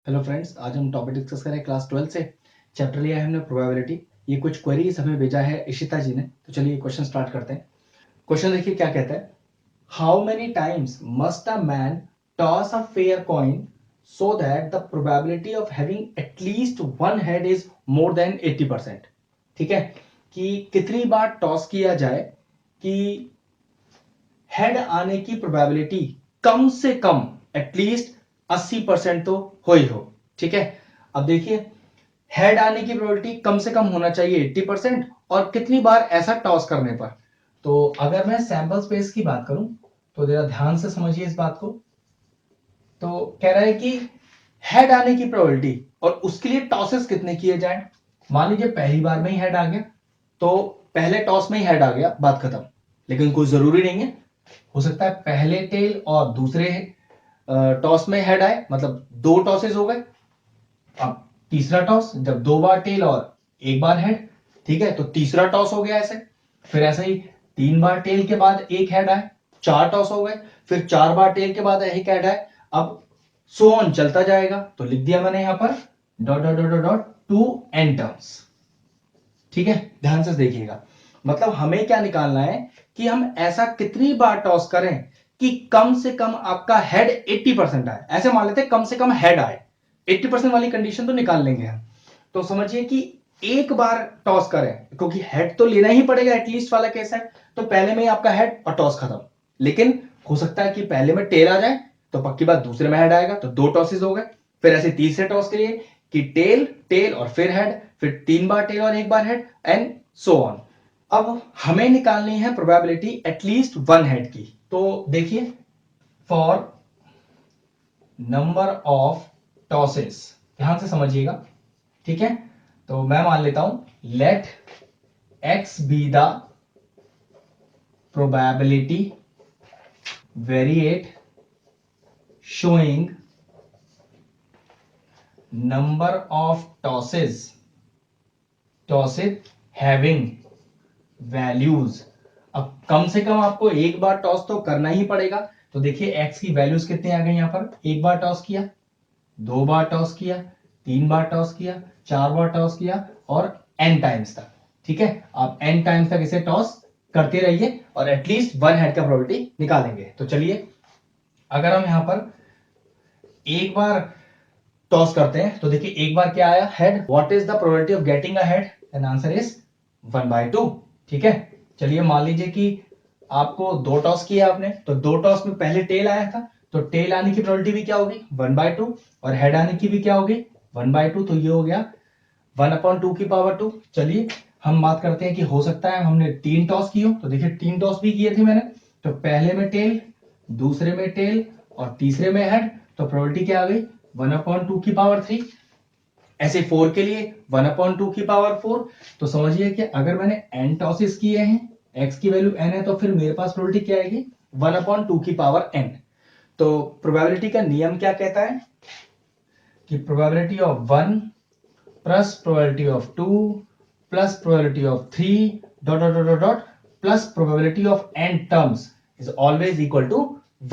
Hello friends, आज हम topic discuss करें क्लास 12 से। चैप्टर लिया है हमने प्रोबेबिलिटी। ये कुछ क्वेरीज हमें भेजा है इशिता जी ने, तो चलिए क्वेश्चन स्टार्ट करते हैं। क्वेश्चन देखिए क्या कहता है। How many times must a man toss a fair coin so that the probability of having at least one head is more than 80%। ठीक है, कि कितनी बार टॉस किया जाए कि हेड आने की प्रोबेबिलिटी कम से कम एटलीस्ट 80% तो हो ही हो। ठीक है, अब देखिए हेड आने की प्रोबेबिलिटी कम से कम होना चाहिए 80% और कितनी बार ऐसा टॉस करने पर। तो अगर मैं सैंपल स्पेस की बात करूं तो जरा ध्यान से समझिए इस बात को। तो कह रहा है कि हेड आने की प्रोबेबिलिटी और उसके लिए टॉसेस कितने किए जाए। मान लीजिए पहली बार में ही हेड आ गया तो पहले टॉस में ही हेड आ गया, बात खत्म। लेकिन कोई जरूरी नहीं है, हो सकता है पहले टेल और दूसरे टॉस में हेड आए, मतलब दो टॉसेस हो गए। अब तीसरा टॉस जब दो बार टेल और एक बार हेड, ठीक है, तो तीसरा टॉस हो गया ऐसे। फिर ऐसे ही तीन बार टेल के बाद एक हेड आए, चार टॉस हो गए। फिर चार बार टेल के बाद एक हेड आए। अब सो ऑन चलता जाएगा। तो लिख दिया मैंने यहां पर dot dot dot dot to n terms. ठीक है, ध्यान से देखिएगा। मतलब हमें क्या निकालना है कि हम ऐसा कितनी बार टॉस करें कि कम से कम आपका हेड 80% आए। ऐसे मान लेते हैं कम से कम हेड आए, 80% वाली कंडीशन तो निकाल लेंगे हम। तो समझिए कि एक बार टॉस करें, क्योंकि हेड तो लेना ही पड़ेगा, एटलीस्ट वाला केस है। तो पहले में ही आपका हेड और टॉस खत्म। लेकिन हो सकता है कि पहले में टेल आ जाए तो पक्की बात दूसरे में हेड आएगा, तो दो टॉसेस हो गए। फिर ऐसे तीसरे टॉस के लिए कि टेल टेल और फिर हेड, फिर तीन बार टेल और एक बार हेड एंड सो ऑन। अब हमें निकालनी है प्रोबेबिलिटी एटलीस्ट वन हेड की। तो देखिए, फॉर नंबर ऑफ टॉसेस, ध्यान से समझिएगा। ठीक है, तो मैं मान लेता हूं let x be the probability variate showing number of tosses having values. अब कम से कम आपको एक बार टॉस तो करना ही पड़ेगा। तो देखिए एक्स की वैल्यूज कितने आ गए यहां पर। एक बार टॉस किया, दो बार टॉस किया, तीन बार टॉस किया, चार बार टॉस किया और एन टाइम्स तक। ठीक है, आप एन टाइम्स तक इसे टॉस करते रहिए और एटलीस्ट वन हेड का प्रोबेबिलिटी निकालेंगे। तो चलिए, अगर हम यहां पर एक बार टॉस करते हैं तो देखिए एक बार क्या आया, head. What is the probability of getting a head? And answer is 1/2। ठीक है, चलिए मान लीजिए कि आपको दो टॉस किया आपने, तो दो टॉस में पहले टेल आया था, तो टेल आने की प्रोबेबिलिटी भी क्या होगी 1/2 और हेड आने की भी क्या होगी 1/2। तो ये हो गया 1/2 की पावर 2। चलिए हम बात करते हैं कि हो सकता है हमने तीन टॉस की हो। तो देखिए तीन टॉस भी किए थे मैंने, तो पहले में टेल, दूसरे में टेल और तीसरे में हेड। तो प्रोबेबिलिटी क्या आ गई 1/2 की पावर 3। ऐसे फोर के लिए 1/2 की पावर 4। तो समझिए कि अगर मैंने एन टॉसेस किए हैं, एक्स की वैल्यू एन है, तो फिर मेरे पास प्रोबेबिलिटी क्या आएगी 1/2 की पावर n। तो प्रोबेबिलिटी का नियम क्या कहता है कि probability of 1 plus probability of 2 plus probability of 3 dot dot dot dot plus probability of n terms is always equal to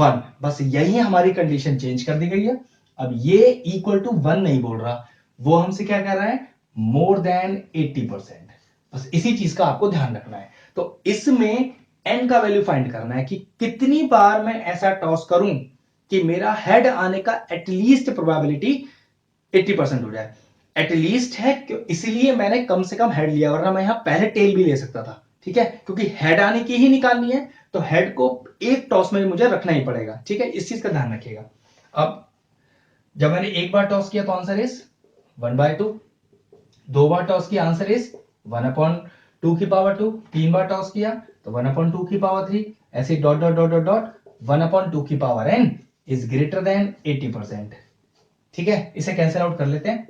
1। बस यही हमारी कंडीशन चेंज कर दी गई है। अब ये इक्वल टू 1 नहीं बोल रहा, वो हमसे क्या कर रहा है मोर देन 80%। बस इसी चीज का आपको ध्यान रखना है। तो इसमें n का वैल्यू फाइंड करना है कि कितनी बार मैं ऐसा टॉस करूं कि मेरा हेड आने का एटलीस्ट प्रोबेबिलिटी 80% हो जाए। एटलीस्ट है इसलिए मैंने कम से कम हेड लिया, वरना मैं यहां पहले टेल भी ले सकता था। ठीक है, क्योंकि हेड आने की ही निकालनी है, तो हेड को एक टॉस में मुझे रखना ही पड़ेगा। ठीक है, इस चीज का ध्यान रखिएगा। अब जब मैंने एक बार टॉस किया तो आंसर इज 1/2। दो बार टॉस किया आंसर इज 1/2 की पावर 2। तीन बार टॉस किया तो 1/2 की पावर 3। ऐसे dot dot dot dot dot 1/2 की power n is greater than 80%। ठीक है, इसे कैंसिल आउट कर लेते हैं।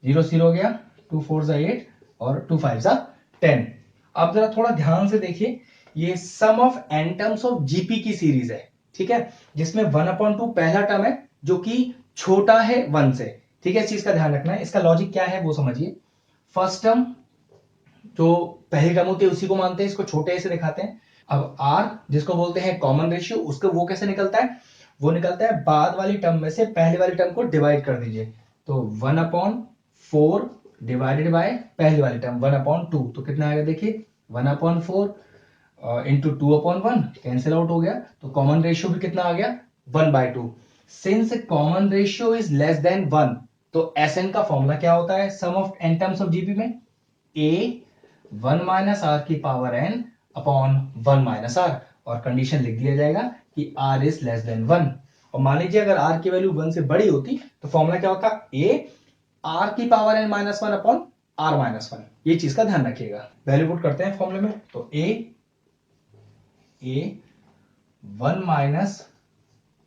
0 0 हो गया, 2 4 जा 8 और 2 5 जा 10। आप जरा थोड़ा ध्यान से देखिए, ये sum of n terms of GP की सीरीज है। ठीक है, जिसमें 1/2 पहला टर्म है जो कि छोटा है 1 से। ठीक है, इस चीज का ध्यान रखना है। इसका लॉजिक क्या है वो समझिए। फर्स्ट टर्म जो पहली टर्म होती है उसी को मानते हैं, इसको छोटे से दिखाते हैं। अब आर जिसको बोलते हैं कॉमन रेशियो, उसको वो कैसे निकलता है, वो निकलता है बाद वाली टर्म में से पहले वाली टर्म को डिवाइड कर दीजिए। तो 1/4 डिवाइडेड बाय पहली वाली टर्म 1/2, तो कितना आएगा देखिए 1/4 इंटू 2/1 कैंसिल आउट हो गया, तो कॉमन रेशियो भी कितना आ गया 1/2। Since common ratio is less than 1, तो Sn का फॉर्मूला क्या होता है sum of n terms of GP में a 1 माइनस आर की power n upon 1 minus r, और कंडीशन लिख दिया जाएगा कि r इज लेस देन 1। और मान लीजिए अगर r की वैल्यू 1 से बड़ी होती तो फॉर्मूला क्या होता a r की power n minus 1 upon r minus 1। ये चीज का ध्यान रखिएगा। वैल्यू पुट करते हैं फॉर्मूले में, तो a 1 माइनस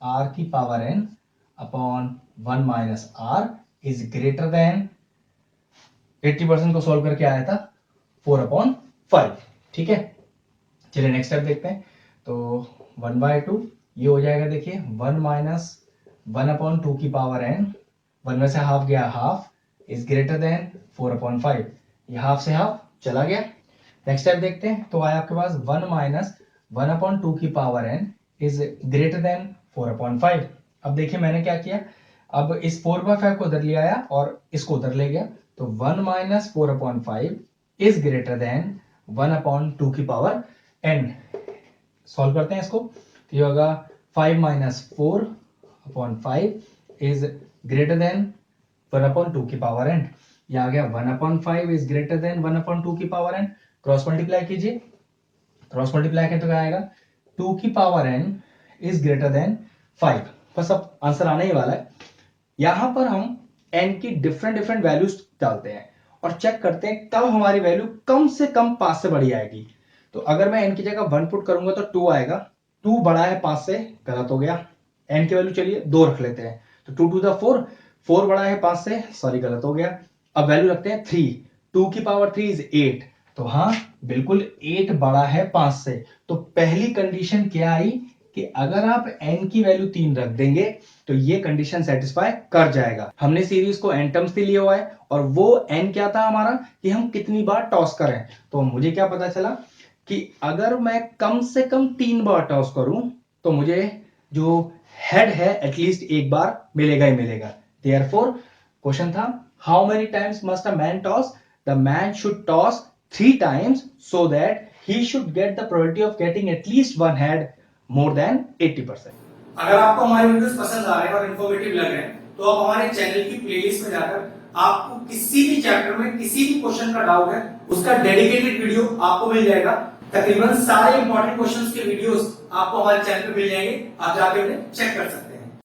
r की power n upon 1 minus r is greater than 80% को सॉल्व करके आया था 4/5। ठीक है, चलिए नेक्स्ट स्टेप देखते हैं। तो 1/2 ये हो जाएगा देखिए 1 माइनस 1/2 की पावर n, 1 में से हाफ गया हाफ इज ग्रेटर देन 4/5, ये हाफ से हाफ चला गया। नेक्स्ट स्टेप देखते हैं, तो आया आपके पास 1 माइनस 1/2 की power n is greater than 4/5। अब देखिए मैंने क्या किया, अब इस 4/5 को उधर ले आया और इसको उधर ले गया, तो 1 माइनस 4/5 इज ग्रेटर देन 1/2 की पावर n। सॉल्व करते हैं इसको, तो ये होगा 5 माइनस 4/5 इज ग्रेटर देन 1/2 की पावर n। ये आ गया 1/5 इज ग्रेटर देन 1/2 की पावर n। क्रॉस मल्टीप्लाई कीजिए, क्रॉस मल्टीप्लाई करें तो क्या आएगा 2 की power n is greater than 5। बस अब आंसर आने ही वाला है। यहां पर हम n की डिफरेंट डिफरेंट वैल्यूज डालते हैं और चेक करते हैं कब हमारी वैल्यू कम से कम 5 से बड़ी आएगी। तो अगर मैं n की जगह 1 पुट करूंगा तो 2 आएगा, 2 बड़ा है 5 से, गलत हो गया। n की वैल्यू चलिए 2 रख लेते हैं, तो 2 टू द 4, 4 बड़ा है 5 से, सॉरी गलत हो गया। अब वैल्यू रखते हैं 3, 2 की पावर 3 इज 8, तो हाँ बिल्कुल 8 बड़ा है 5 से। तो पहली कंडीशन क्या आई कि अगर आप n की वैल्यू 3 रख देंगे तो ये कंडीशन सेटिस्फाई कर जाएगा। हमने सीरीज को n टर्म्स से लिया हुआ है और वो n क्या था हमारा कि हम कितनी बार टॉस करें। तो मुझे क्या पता चला कि अगर मैं कम से कम 3 बार टॉस करूं तो मुझे जो हेड है एटलीस्ट एक बार मिलेगा ही मिलेगा। देयरफॉर क्वेश्चन था how many times must a man toss, the man should toss 3 times so that he should get the probability of getting at least one head more than 80%। अगर आपको हमारे videos पसंद आ रहे हैं और इन्फॉर्मेटिव लग रहे हैं तो आप हमारे चैनल की प्लेलिस्ट में जाकर आपको किसी भी चैप्टर में किसी भी क्वेश्चन का डाउट है उसका डेडिकेटेड वीडियो आपको मिल जाएगा। तकरीबन सारे इंपॉर्टेंट क्वेश्चंस के वीडियोस आपको हमारे चैनल पे मिल जाएंगे, आप जाके उन्हें चेक कर सकते हैं।